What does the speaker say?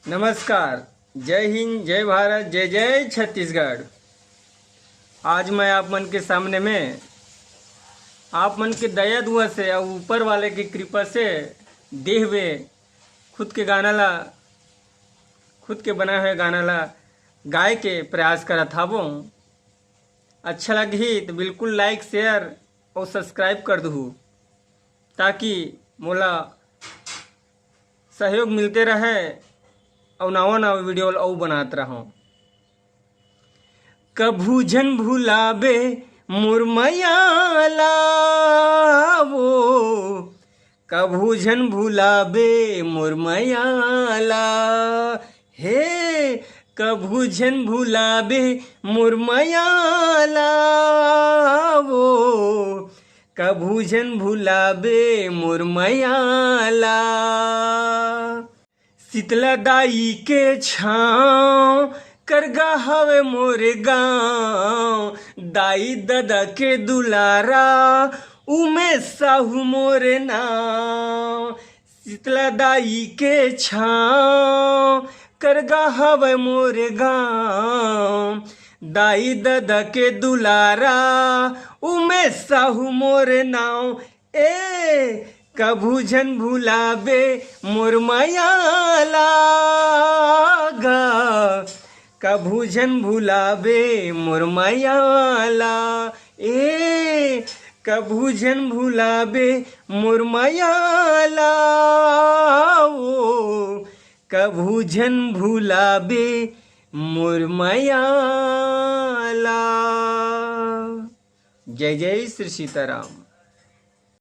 नमस्कार, जय हिंद, जय भारत, जय जय छत्तीसगढ़। आज मैं आप मन के सामने में आप मन के दया दुआ से और ऊपर वाले की कृपा से देह हुए खुद के गाना ला, खुद के बनाए हुए गाना ला गाय के प्रयास करा था। वो अच्छा लगी तो बिल्कुल लाइक, शेयर और सब्सक्राइब कर दू, ताकि मोला सहयोग मिलते रहे और नवा नवा वीडियो और बनात रहो। कभू जन भुलाबे मुरमयाला वो, कभू जन भुलाबे मुरमयाला हे, कभू जन भुलाबे मुरमयाला वो, कभू जन भुलाबे मुरमयाला। शीतला दाई के छाँव करगा हवे मोरे गाँव, दाई दादा के दुलारा उमे साहू मोरे नाव। शीतला दाई के छाँव करगा हवे मोरे गाँव, दाई दादा के दुलारा उमे साहू मोरे नाव। ए कभू जन भुलाबे मुरमयाला गा, कभू जन भुलाबे मुरमयाला ए, कभू जन भुलाबे मुरमयाला ओ, कभू जन भुलाबे मुरमयाला। जय जय श्री सीताराम।